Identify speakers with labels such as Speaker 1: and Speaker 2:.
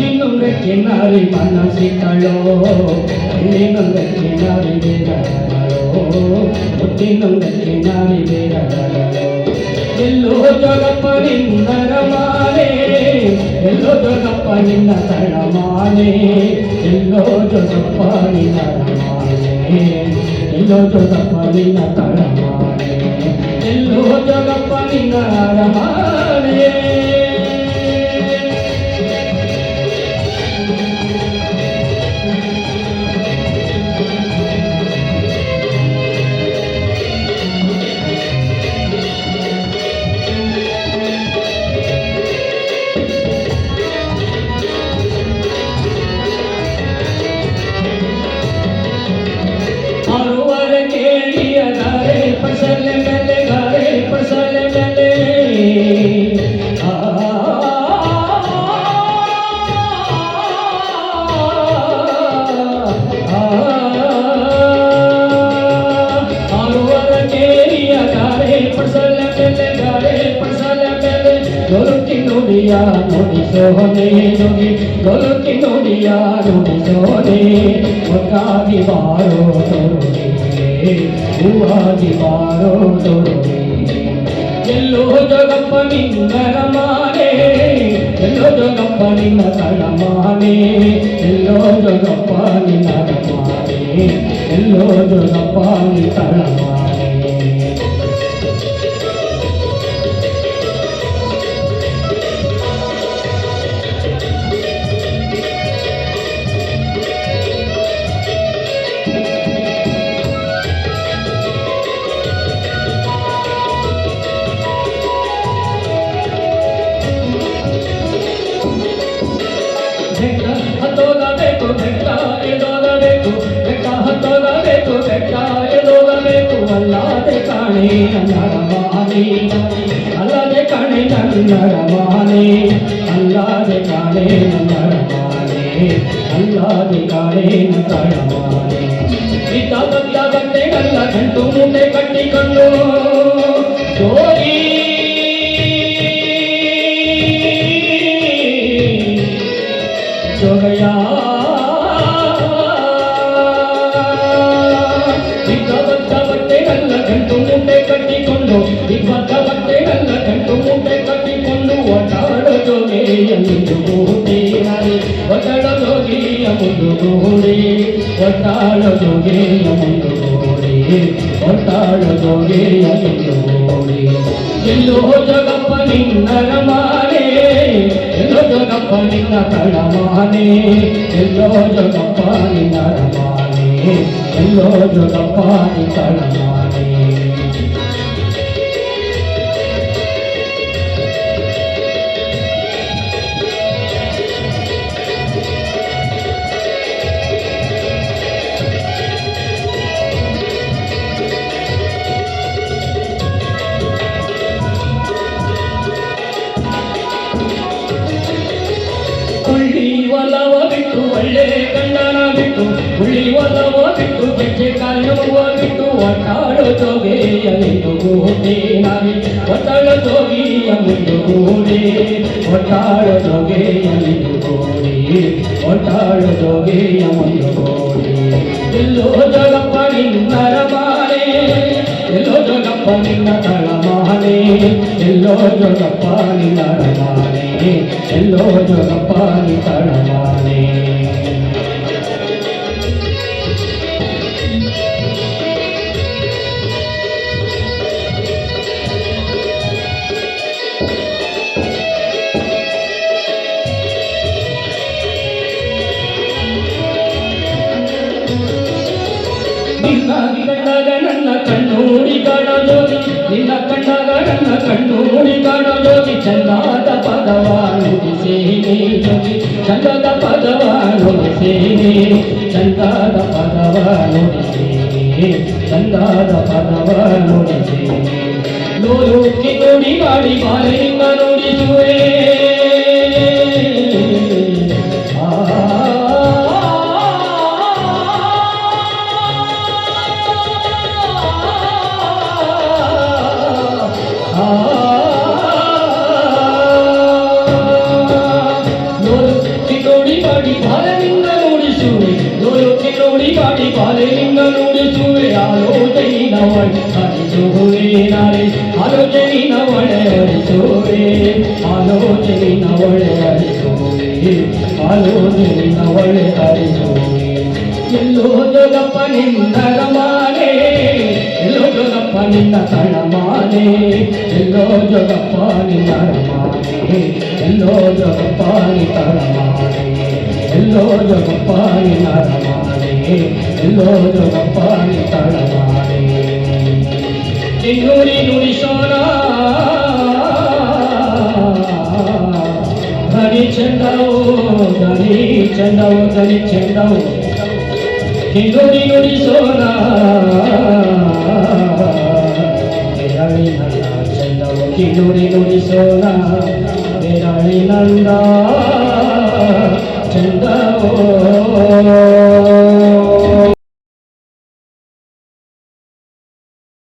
Speaker 1: ಮುತ್ತಿನೊಂದಕ್ಕೆ ನಾರಿ ಮನಸ್ಸಿಟ್ಟಳೋ ಹೆಣ್ಣಿನೊಂದಕ್ಕೆ ನಾರಿ ಬೇಡಗಳೋ ಮುತ್ತಿನೊಂದಕ್ಕೆ ನಾರಿ ಬೇಡಗಳೋ ಎಲ್ಲೋ ಜಗಪ್ಪ ನಿನ್ನ ರಮಾನೆ ಎಲ್ಲೋ ಜಗಪ್ಪ ನಿನ್ನ ತಳಮಾನೆ ಎಲ್ಲೋ ಜಗಪ್ಪ ನಿನ್ನ ರಮಾನೆ ಎಲ್ಲೋ ಜಗಪ್ಪ ನಿನ್ನ ತಳಮಾನೆ ಎಲ್ಲೋ ಜಗಪ್ಪ ನಿನ್ನ ರಮಾನೆ ನೋಡಿಯಾ ನೋಡಿ ಸೋನೆ ನೋಡಿ ಗೊಲುಕಿ ನೋಡಿಯಾ ನೋಡಿ ಸೋನೆ ಒಟ್ಟಾಗಿ ಬಾರೋ ತೋರುವೆ ಹೂವಾಗಿ ಬಾರೋ ತೋರುವೆ ಎಲ್ಲೋ ಜಗಪ್ಪ ನಿನ್ನ ರಮಾನೆ ಎಲ್ಲೋ ಜಗಪ್ಪ ನಿನ್ನ ತಳಮಾನೆ ಎಲ್ಲೋ ಜಗಪ್ಪ ನಿನ್ನ ರಮಾನೆ ಎಲ್ಲೋ ಜಗಪ್ಪ ನಿನ್ನ ತಳಮಾನೆ ಬೆಟ್ಟ ಹತ್ತೋಗಬೇಕು ಬೆಟ್ಟ ಎದೋಗಬೇಕು ಬೆಟ್ಟ ಹತ್ತೋಗಬೇಕು ಬೆಟ್ಟ ಎದೋಗಬೇಕು ಅಲ್ಲದೆ ಕಾಣೆ ನನ್ನ ರಮಾನೆ ಅಲ್ಲದೆ ಕಾಣೆ ನನ್ನ ರಮಾನೆ ಅಲ್ಲದೆ ಕಾಣೆ ನನ್ನ ರಮಾನೆ ಅಲ್ಲದೆ ಕಾಣೆ ನನ್ನ ರಮಾನೆ ಇದ್ದ ಬದ್ದ ಬಟ್ಟೆಗಲ್ಲ ಗಂಟು ಮುಂದೆ ಕಟ್ಟಿಕೊಂಡು ಜೋರಿ ಜೋಗಯ್ಯ ಇಬ್ಬತ್ತ ಬಟ್ಟೆಗಲ್ಲ ಗಂಟು ಮುಂದೆ ಕಟ್ಟಿಕೊಂಡು ಇಬ್ಬತ್ತ ಬಟ್ಟೆಗಲ್ಲ ಗಂಟು ಮುಂದೆ ಕಟ್ಟಿಕೊಂಡು ಒಟ್ಟಾಡೋ ಜೋಗೆಯ ಮುಂದು ಗೂಡಿ ಒಟ್ಟಾಡೋ ಜೋಗಿಯ ಮುಂದು ಗೂಡಿ ಒಟ್ಟಾಡೋ ಜೋಗೆಯ ಮುಂದು ಗೂಡಿ ಒಟ್ಟಾಡೋ ಜೋಗೆಯ ಮುಂದು ಗೂಡಿ ಎಲ್ಲೋ ಜಗಪ್ಪ ನಿನ್ನ ರಮಾನೆ ಎಲ್ಲೋ ಜಗಪ್ಪ ನಿನ್ನ ತಳಮಾನೆ ಎಲ್ಲೋ ಜಗಪ್ಪ ನಿನ್ನ ರಮಾನೆ ಎಲ್ಲೋ ಜಗಪ್ಪ ನಿನ್ನ ತಳಮಾನೆ ಒಲವ ಬಿಟ್ಟು ಒಳ್ಳೆ ಗಂಡನ ಬಿಟ್ಟು ಹುಳಿ ಒಲವ ಬಿಟ್ಟು ಗೆಜ್ಜೆ ಕಾಯುವ ಬಿಟ್ಟು ಒಟ್ಟಾಳು ಜೋಗೆಯ ಎಂದು ಗೂಡಿ ನಾವಿ ಒಟ್ಟಾಳು ಜೋಗಿಯ ಮುಂದು ಗೂಡಿ ಒಟ್ಟಾಳು ಜೋಗೆಯ ಎಂದು ಗೂಡಿ ಒಟ್ಟಾಳು ಜೋಗೆಯ ಮುಂದು ಗೂಡಿ ಎಲ್ಲೋ ಜಗಪ್ಪ ನಿನ್ನ ರಮಾನೆ ಎಲ್ಲೋ ಜಗಪ್ಪ ನಿನ್ನ ತಳಮಾನೆ ಎಲ್ಲೋ ಜಗಪ್ಪ ನಿನ್ನ ರಮಾನೆ ಎಲ್ಲೋ ಜಗಪ್ಪ ನಿನ್ನ ತಳಮಾನೆ ನಿನ್ನ ಕಂಡಾಗ ನನ್ನ ಕಣ್ಣೂಡಿ ಕಾಣೋ ಜೋಗಿ ನಿನ್ನ ಕಂಡಾಗ ನನ್ನ ಕಣ್ಣೂಡಿ ಕಾಣೋ ಜೋಗಿ ಚಂದಾದ ಪದವ ನುಡಿಸೇನೆ ಜೋಗಿ ಚಂದದ ಪದವ ನುಡಿಸೇನೆ ಚಂದಾದ ಪದವ ನುಡಿಸೇನೆ ಚಂದಾದ ಪದವ ನುಡಿಸೇನೆ ನೋಡುಕ್ಕಿ ನೋಡಿ ಮಾಡಿ ಬಾಲೆಯಿಂದ ನುಡಿಸುವೆ ಒಳೆ ಹರಿಸುವೆ ನಾಳೆ ಆಲೋಚನಿನ ಒಳೆ ಹರಿಸುವೆ ಆಲೋಚನಿನ ಒಳೆ ಹರಿಸುವೆ ಆಲೋಚನಿನ ಒಳೆ ಹರಿಸುವೆ ಎಲ್ಲೋ ಜೋಗಪ್ಪ ನಿನ್ನ ರಮಾನೆ ಎಲ್ಲೋ ಜೋಗಪ್ಪ ನಿನ್ನ ತಳಮಾನೆ ಎಲ್ಲೋ ಜೋಗಪ್ಪ ನಿನ್ನ ರಮಾನೆ ಎಲ್ಲೋ ಜೋಗಪ್ಪ ನಿನ್ನ ತಳಮಾನೆ ಎಲ್ಲೋ ಜೋಗಪ್ಪ ನಿನ್ನ ರಮಾನೆ ಎಲ್ಲೋ ಜೋಗಪ್ಪ ನಿನ್ನ ತಳಮಾನೆ ನುಡಿ ನುಡಿಸೋಣ ಧನಿ ಚಂದವು ಧನಿ ಚಂದವು ಧನಿ ಚಂದವು ನುಡಿ ನುಡಿಸೋಣ ಬೆರಳಿ ನನ್ನ ಚಂದವು ನುಡಿ ನುಡಿಸೋಣ ಬೆರಳಿ ನಂದ ಚಂದವೋ